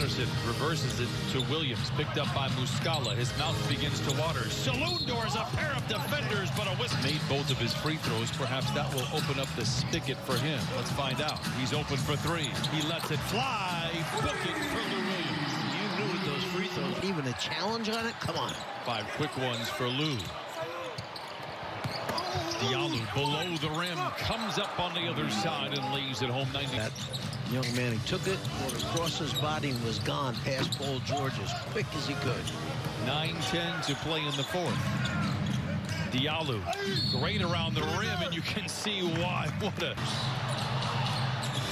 Patterson reverses it to Williams. Picked up by Muscala. His mouth begins to water. Saloon doors a pair of defenders, but a whistle. Made both of his free throws. Perhaps that will open up the spigot for him. Let's find out. He's open for three. He lets it fly. Booking for Lou Williams. You knew with those free throws. Even a challenge on it? Come on. 5 quick ones for Lou. Diallo below the rim, comes up on the other side and lays it home. 90. That young man, he took it, went across his body and was gone past Paul George as quick as he could. 9:10 to play in the fourth. Diallo, great around the rim, and you can see why. What a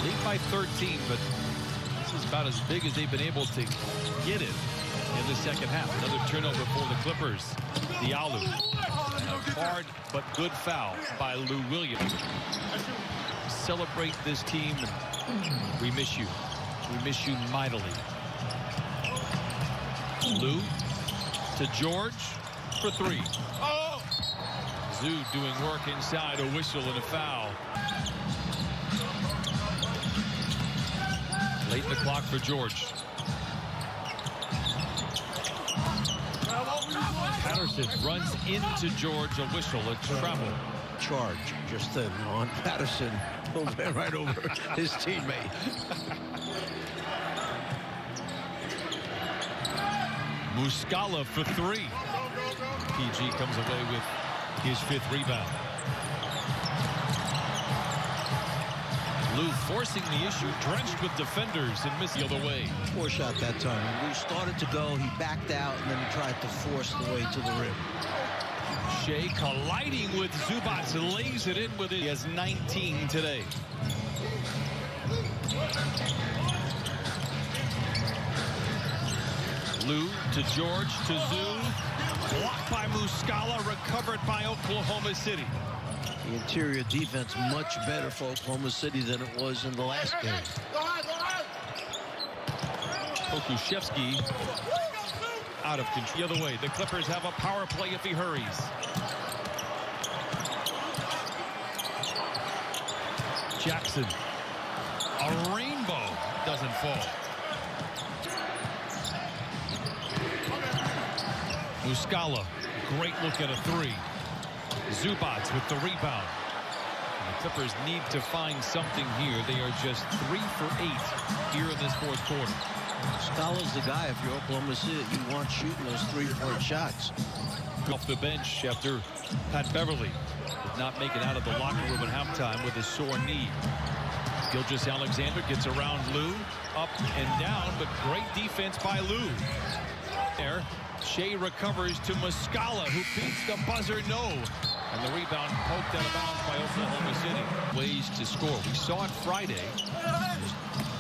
lead by 13, but this is about as big as they've been able to get it in the second half. Another turnover for the Clippers. Diallo. Hard but good foul by Lou Williams. Celebrate this team. We miss you. We miss you mightily. Lou to George for three. Oh! Zoo doing work inside. A whistle and a foul. Late in the clock for George. Patterson runs into George. A whistle. A travel. Charge just then on Patterson. Right over his teammate. Muscala for three. PG comes away with his 5th rebound. Lou forcing the issue, drenched with defenders and missed the other way. 4 shot that time. Lou started to go, he backed out, and then he tried to force the way to the rim. Shea colliding with Zubac, lays it in with it. He has 19 today. Lou to George to Zoo. Blocked by Muscala, recovered by Oklahoma City. The interior defense much better for Oklahoma City than it was in the last game. Pokusevski out of control. The other way, the Clippers have a power play if he hurries. Jackson, a rainbow, doesn't fall. Muscala, great look at a three. Zubac with the rebound. And the Clippers need to find something here. They are just 3 for 8 here in this fourth quarter. Muscala's the guy if you're Oklahoma City. You want shooting those 3-point shots. Off the bench after Pat Beverly did not make it out of the locker room at halftime with a sore knee. Gilgeous-Alexander gets around Lou, up and down, but great defense by Lou. There, Shea recovers to Muscala, who beats the buzzer no. And the rebound poked out of bounds by Oklahoma City. Ways to score. We saw it Friday.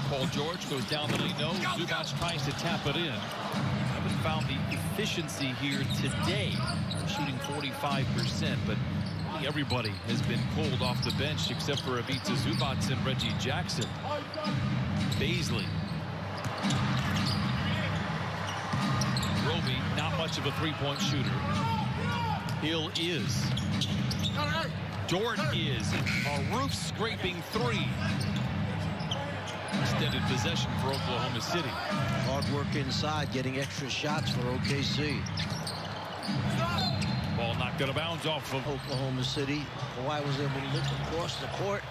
Paul George goes down the lane, no. Zubac tries to tap it in. Haven't found the efficiency here today. Shooting 45%, but everybody has been pulled off the bench except for Ivica Zubac and Reggie Jackson. Baisley. Roby, not much of a three-point shooter. Hill is. Dort is. A roof-scraping three. Extended possession for Oklahoma City. Hard work inside, getting extra shots for OKC. Ball knocked out of bounds off of Oklahoma City. Kawhi was able to look across the court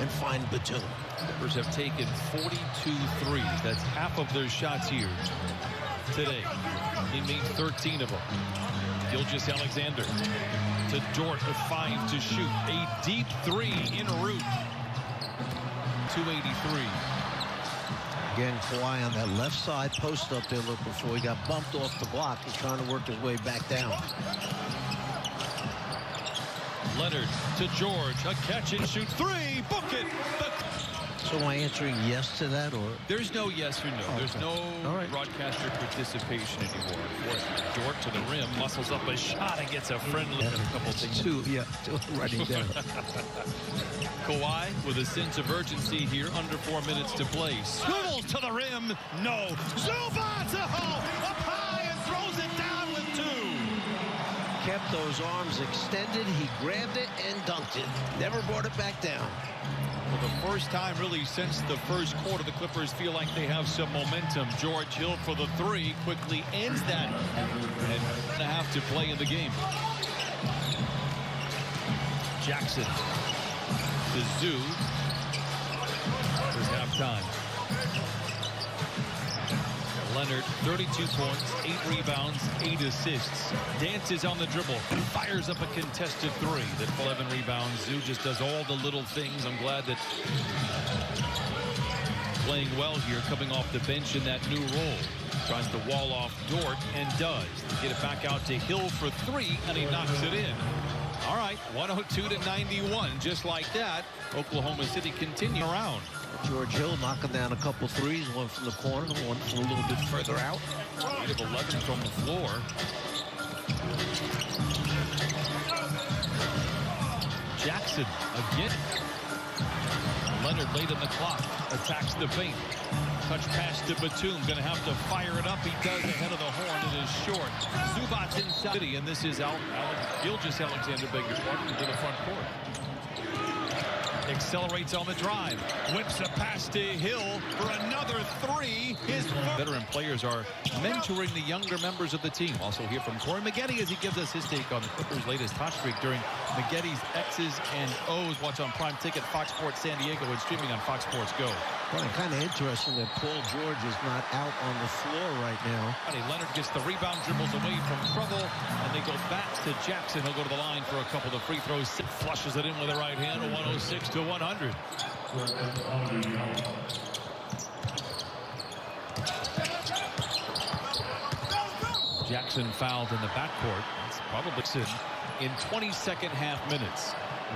and find Batum. Clippers have taken 42 threes. That's half of their shots here today. He made 13 of them. Gilgeous-Alexander to Dort with 5 to shoot. A deep three en route. 283. Again, Kawhi on that left side post up there look before he got bumped off the block. He's trying to work his way back down. Leonard to George. A catch and shoot three. Book it. So am I answering yes to that, or? There's no yes or no. Okay. There's no broadcaster participation anymore. Dort to the rim, muscles up a shot and gets a friendly. A couple things. Two writing down. Kawhi with a sense of urgency here, under 4 minutes to play. Swivels to the rim. No. Zubac up high and throws it down with 2. Kept kept those arms extended. He grabbed it and dunked it. Never brought it back down. For the first time really since the first quarter, the Clippers feel like they have some momentum. George Hill for the three quickly ends that, and a half to play in the game. Jackson to Zoo. There's halftime. Leonard, 32 points, 8 rebounds, 8 assists. Dances on the dribble, fires up a contested three. That 11 rebounds. Zoo just does all the little things. I'm glad that playing well here, coming off the bench in that new role. Tries to wall off Dort and does. Get it back out to Hill for three, and he knocks it in. All right, 102-91, just like that. Oklahoma City continue around. George Hill knocking down a couple threes, one from the corner, one from a little bit further out. 8 of 11 from the floor. Jackson again. Leonard late in the clock, attacks the paint. Touch pass to Batum, gonna have to fire it up. He does ahead of the horn. It is short. Zubac's inside, and this is Gilgeous-Alexander, beg your pardon, to the front court. Accelerates on the drive. Whips a pass to Hill for another three. His veteran players are mentoring the younger members of the team. Also hear from Corey Maggette as he gives us his take on the Clippers' latest hot streak during Maggette's X's and O's. Watch on Prime Ticket, Fox Sports San Diego, and streaming on Fox Sports Go. Well, kind of interesting that Paul George is not out on the floor right now. Leonard gets the rebound, dribbles away from trouble, and they go back to Jackson. He'll go to the line for a couple of free throws. Flushes it in with the right hand, 106-100. Jackson fouled in the backcourt. It's probably in 22nd half minutes.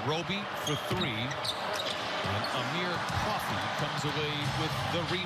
Roby for three. And Amir Coffey comes away with the rebound.